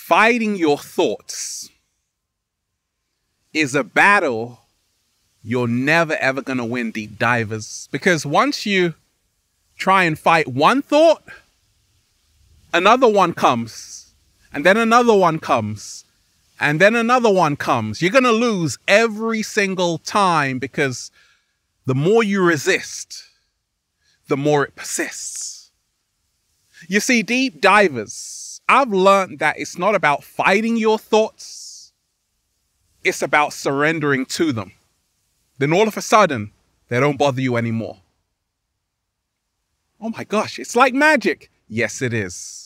Fighting your thoughts is a battle you're never ever going to win, deep divers, because once you try and fight one thought, another one comes, and then another one comes, and then another one comes. You're going to lose every single time, because the more you resist, the more it persists. You see, deep divers, I've learned that it's not about fighting your thoughts. It's about surrendering to them. Then all of a sudden, they don't bother you anymore. Oh my gosh, it's like magic. Yes, it is.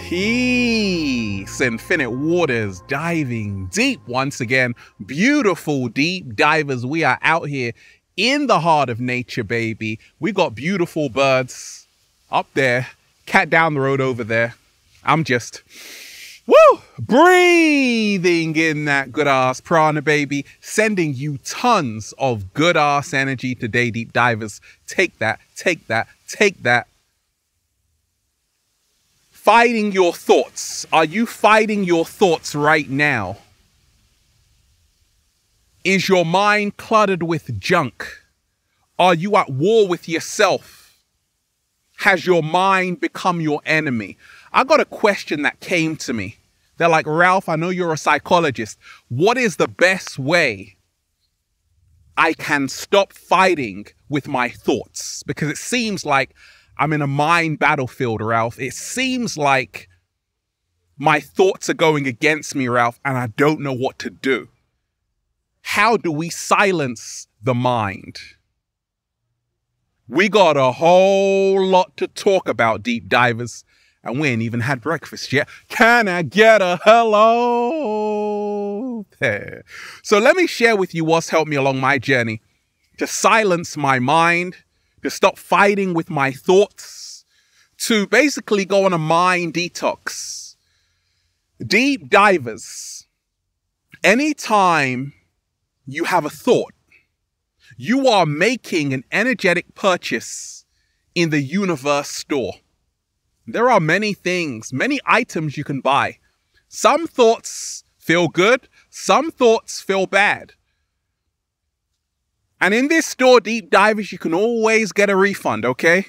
Peace, infinite waters, diving deep once again. Beautiful deep divers. We are out here in the heart of nature, baby. We got beautiful birds up there, cat down the road over there. I'm just, breathing in that good ass prana, baby. Sending you tons of good ass energy today, deep divers. Take that, take that, take that. Fighting your thoughts. Are you fighting your thoughts right now? Is your mind cluttered with junk? Are you at war with yourself? Has your mind become your enemy? I got a question that came to me. They're like, Ralph, I know you're a psychologist. What is the best way I can stop fighting with my thoughts? Because it seems like I'm in a mind battlefield, Ralph. It seems like my thoughts are going against me, Ralph, and I don't know what to do. How do we silence the mind? We got a whole lot to talk about, deep divers, and we ain't even had breakfast yet. Can I get a hello there? So let me share with you what's helped me along my journey to silence my mind, to stop fighting with my thoughts, to basically go on a mind detox. Deep divers, anytime you have a thought, you are making an energetic purchase in the universe store. There are many things, many items you can buy. Some thoughts feel good, some thoughts feel bad. And in this store, deep divers, you can always get a refund, okay?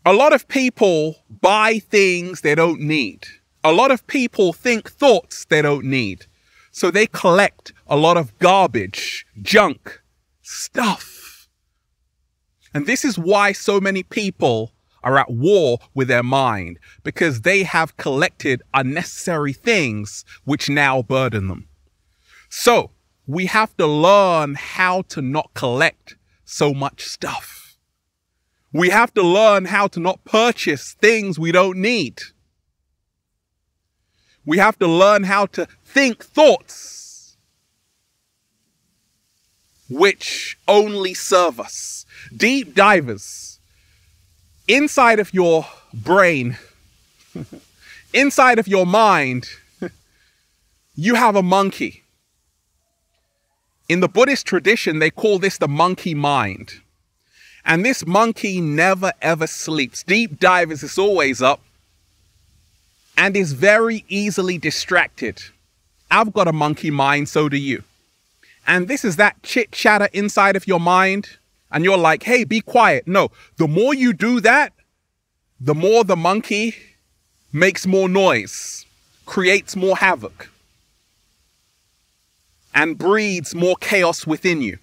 A lot of people buy things they don't need. A lot of people think thoughts they don't need. So they collect a lot of garbage, junk, stuff. And this is why so many people are at war with their mind, because they have collected unnecessary things which now burden them. So we have to learn how to not collect so much stuff. We have to learn how to not purchase things we don't need. We have to learn how to think thoughts which only serve us. Deep divers, inside of your brain, inside of your mind, you have a monkey. In the Buddhist tradition, they call this the monkey mind. And this monkey never ever sleeps. Deep divers is always up and is very easily distracted. I've got a monkey mind, so do you. And this is that chit chatter inside of your mind. And you're like, hey, be quiet. No, the more you do that, the more the monkey makes more noise, creates more havoc, and breeds more chaos within you.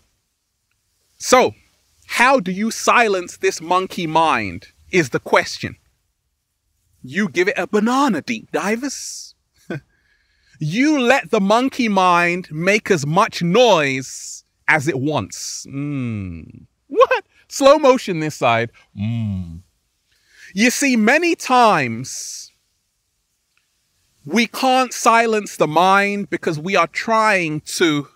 So, how do you silence this monkey mind is the question. You give it a banana, deep divers. You let the monkey mind make as much noise as it wants. What? Slow motion this side. You see, many times we can't silence the mind because we are trying to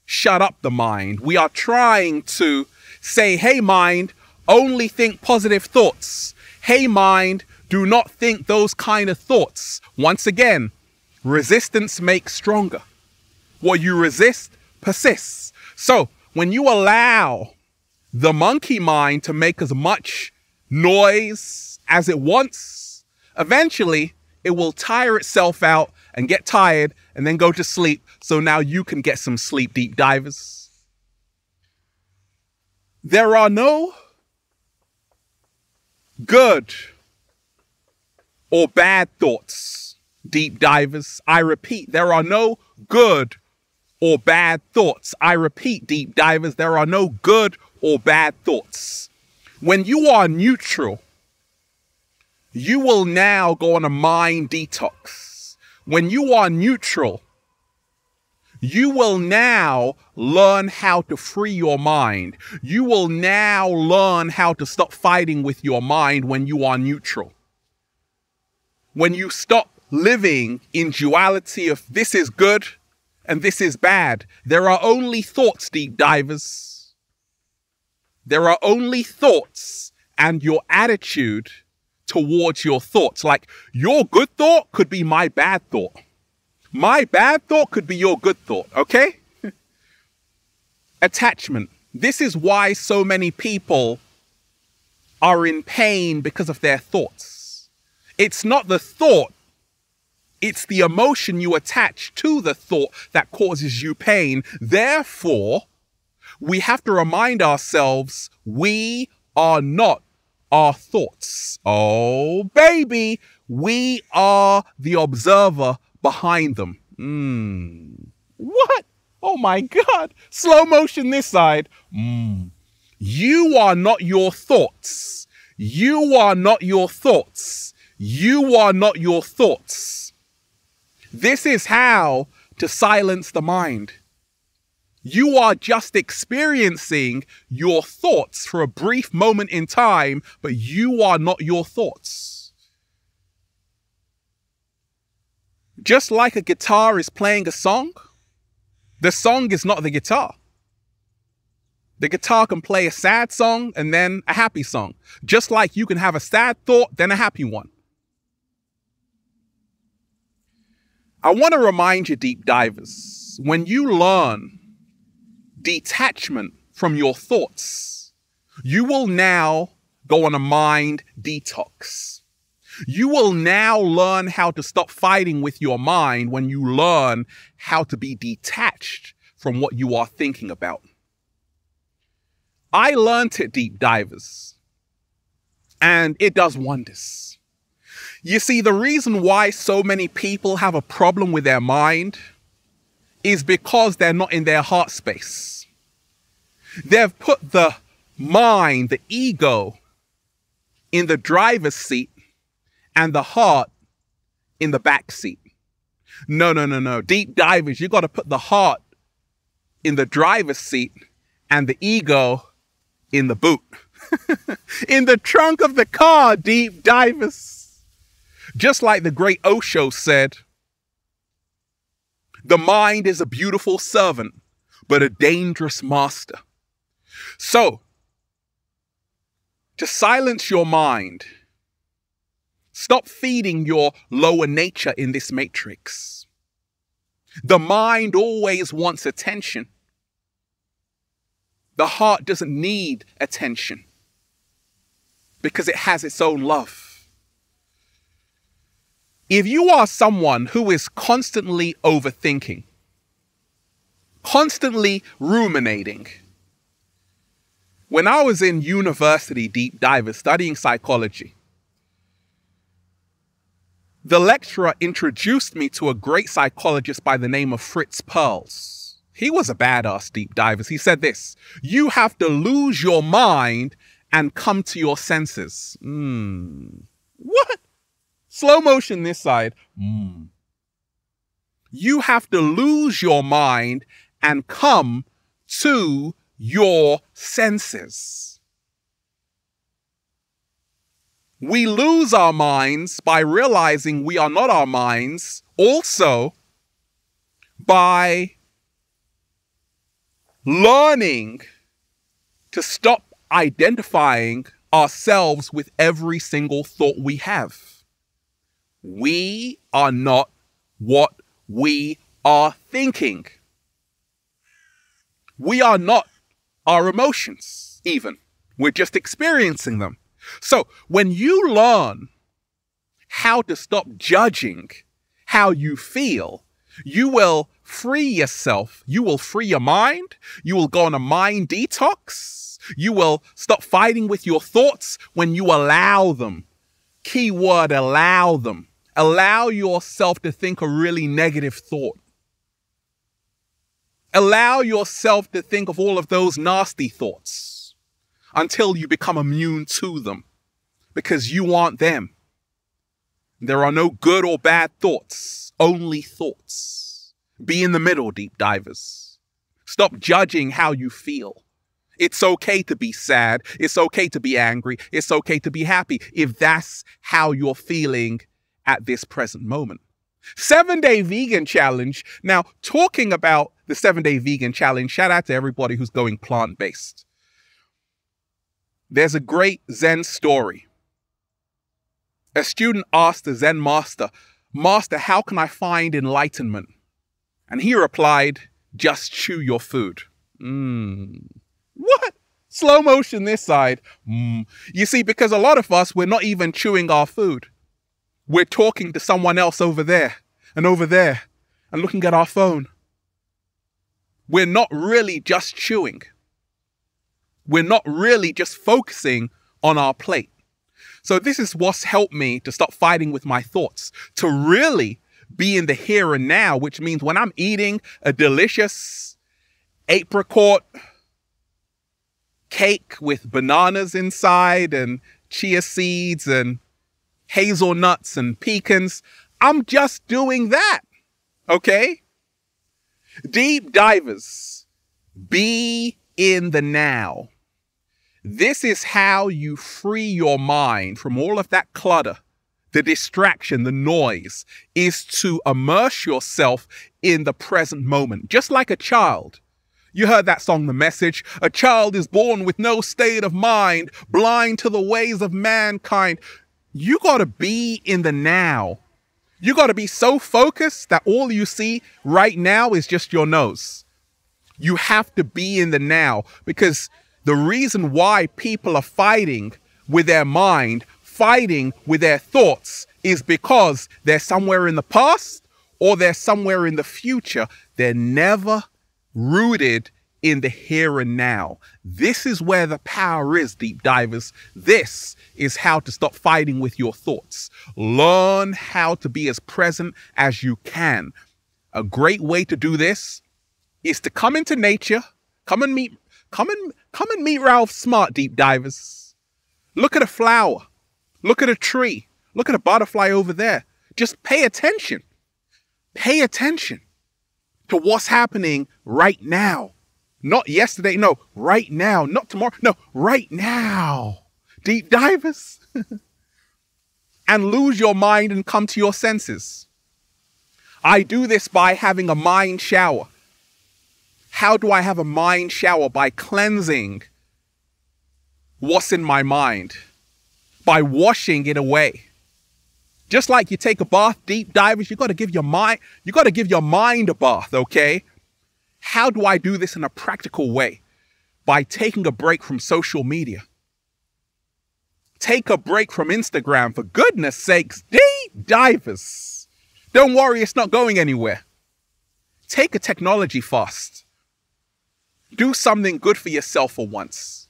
shut up the mind. We are trying to say, hey, mind, Only think positive thoughts. Hey mind, do not think those kind of thoughts. Once again, resistance makes stronger. What you resist persists. So when you allow the monkey mind to make as much noise as it wants, eventually it will tire itself out and get tired and then go to sleep. So now you can get some sleep, deep divers. There are no good or bad thoughts, deep divers. I repeat, there are no good or bad thoughts. I repeat, deep divers, there are no good or bad thoughts. When you are neutral, you will now go on a mind detox. When you are neutral, you will now learn how to free your mind. You will now learn how to stop fighting with your mind when you are neutral. When you stop living in duality of this is good and this is bad, there are only thoughts, deep divers. There are only thoughts and your attitude towards your thoughts. Like your good thought could be my bad thought. My bad thought could be your good thought, okay? Attachment. This is why so many people are in pain because of their thoughts. It's not the thought, it's the emotion you attach to the thought that causes you pain. Therefore, we have to remind ourselves we are not our thoughts. Oh, baby, we are the observer behind them. What? Oh my God. Slow motion this side. You are not your thoughts. You are not your thoughts. You are not your thoughts. This is how to silence the mind. You are just experiencing your thoughts for a brief moment in time, but you are not your thoughts. Just like a guitar is playing a song, the song is not the guitar. The guitar can play a sad song and then a happy song. Just like you can have a sad thought, then a happy one. I want to remind you, deep divers, when you learn detachment from your thoughts, you will now go on a mind detox. You will now learn how to stop fighting with your mind when you learn how to be detached from what you are thinking about. I learned it, deep divers, and it does wonders. You see, the reason why so many people have a problem with their mind is because they're not in their heart space. They've put the mind, the ego, in the driver's seat and the heart in the back seat. No. Deep divers, you got to put the heart in the driver's seat and the ego in the boot. In the trunk of the car, deep divers. Just like the great Osho said, the mind is a beautiful servant, but a dangerous master. So, to silence your mind, stop feeding your lower nature in this matrix. The mind always wants attention. The heart doesn't need attention because it has its own love. If you are someone who is constantly overthinking, constantly ruminating, when I was in university, deep diver, studying psychology, the lecturer introduced me to a great psychologist by the name of Fritz Perls. He was a badass, deep divers. He said this: you have to lose your mind and come to your senses. What? Slow motion this side. You have to lose your mind and come to your senses. We lose our minds by realizing we are not our minds, also by learning to stop identifying ourselves with every single thought we have. We are not what we are thinking. We are not our emotions, even. We're just experiencing them. So when you learn how to stop judging how you feel, you will free yourself. You will free your mind. You will go on a mind detox. You will stop fighting with your thoughts when you allow them. Keyword, allow them. Allow yourself to think a really negative thought. Allow yourself to think of all of those nasty thoughts until you become immune to them, because you aren't them. There are no good or bad thoughts, only thoughts. Be in the middle, deep divers. Stop judging how you feel. It's okay to be sad. It's okay to be angry. It's okay to be happy if that's how you're feeling at this present moment. 7-Day Vegan Challenge. Now, talking about the 7-Day Vegan Challenge, shout out to everybody who's going plant-based. There's a great Zen story. A student asked the Zen master, "Master, how can I find enlightenment?" And he replied, "Just chew your food." What? Slow motion this side. You see, because a lot of us, we're not even chewing our food. We're talking to someone else over there and looking at our phone. We're not really just chewing. We're not really just focusing on our plate. So this is what's helped me to stop fighting with my thoughts, to really be in the here and now, which means when I'm eating a delicious apricot cake with bananas inside and chia seeds and hazelnuts and pecans, I'm just doing that, okay? Deep divers, be in the now. This is how you free your mind from all of that clutter, the distraction, the noise, is to immerse yourself in the present moment, just like a child. You heard that song, The Message. A child is born with no state of mind, blind to the ways of mankind. You got to be in the now. You got to be so focused that all you see right now is just your nose. You have to be in the now, because the reason why people are fighting with their mind, fighting with their thoughts, is because they're somewhere in the past or they're somewhere in the future. They're never rooted in the here and now. This is where the power is, deep divers. This is how to stop fighting with your thoughts. Learn how to be as present as you can. A great way to do this is to come into nature. Come and meet Ralph Smart, deep divers. Look at a flower. Look at a tree. Look at a butterfly over there. Just pay attention. Pay attention to what's happening right now. Not yesterday, no, right now. Not tomorrow, no, right now. Deep divers. And lose your mind and come to your senses. I do this by having a mind shower. How do I have a mind shower? By cleansing what's in my mind, by washing it away. Just like you take a bath, deep divers, you got to give your mind a bath, okay? How do I do this in a practical way? By taking a break from social media. Take a break from Instagram, for goodness sakes, deep divers. Don't worry, it's not going anywhere. Take a technology fast. Do something good for yourself for once.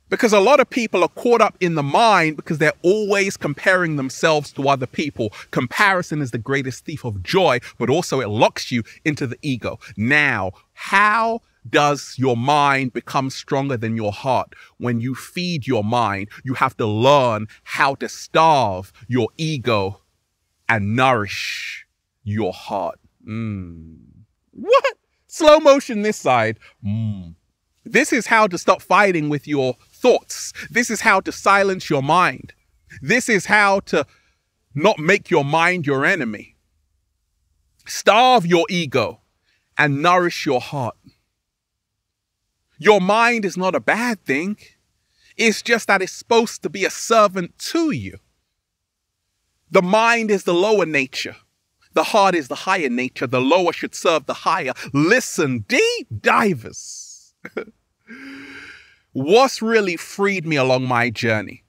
Because a lot of people are caught up in the mind because they're always comparing themselves to other people. Comparison is the greatest thief of joy, but also it locks you into the ego. Now, how does your mind become stronger than your heart? When you feed your mind, you have to learn how to starve your ego and nourish your heart. What? Slow motion this side. This is how to stop fighting with your thoughts. This is how to silence your mind. This is how to not make your mind your enemy. Starve your ego and nourish your heart. Your mind is not a bad thing. It's just that it's supposed to be a servant to you. The mind is the lower nature. The heart is the higher nature. The lower should serve the higher. Listen, deep divers. What's really freed me along my journey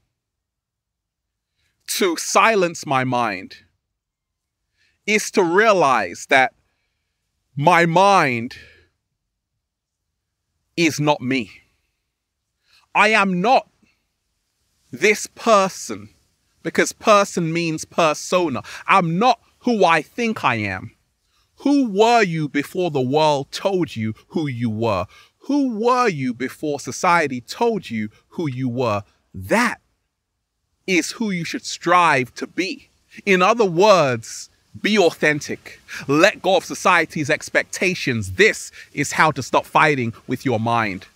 to silence my mind is to realize that my mind is not me. I am not this person, because person means persona. I'm not who I think I am. Who were you before the world told you who you were? Who were you before society told you who you were? That is who you should strive to be. In other words, be authentic. Let go of society's expectations. This is how to stop fighting with your mind.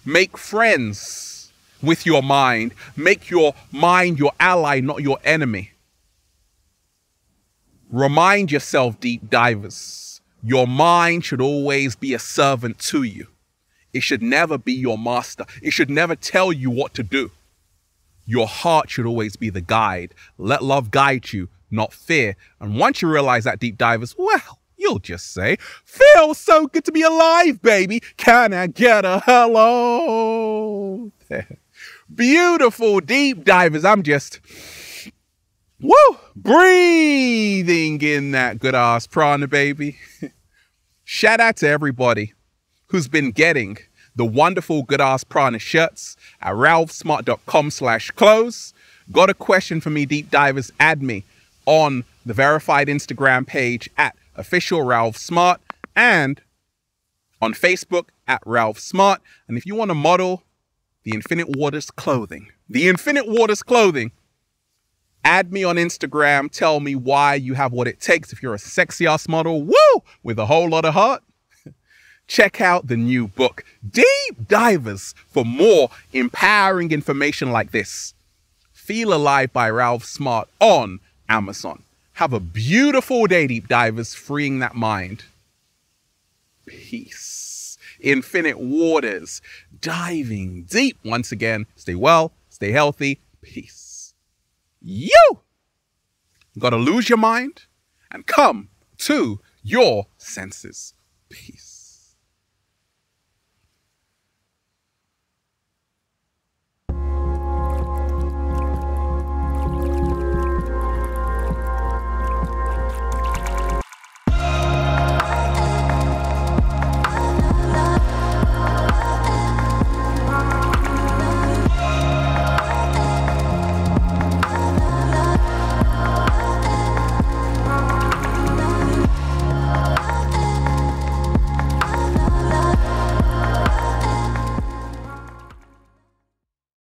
Make friends with your mind. Make your mind your ally, not your enemy. Remind yourself, deep divers, your mind should always be a servant to you. It should never be your master. It should never tell you what to do. Your heart should always be the guide. Let love guide you, not fear. And once you realize that, deep divers, well, you'll just say, feels so good to be alive, baby. Can I get a hello? Beautiful deep divers. I'm just, breathing in that good ass prana, baby. Shout out to everybody who's been getting the wonderful good ass prana shirts at ralphsmart.com/clothes. Got a question for me, deep divers? Add me on the verified Instagram page at official Ralph Smart and on Facebook at Ralph Smart. And if you want to model the Infinite Waters clothing, add me on Instagram. Tell me why you have what it takes. If you're a sexy ass model, with a whole lot of heart, check out the new book, Deep Divers, for more empowering information like this. Feel Alive by Ralph Smart on Amazon. Have a beautiful day, deep divers, freeing that mind. Peace. Infinite waters, diving deep once again. Stay well, stay healthy. Peace. You gotta lose your mind and come to your senses. Peace.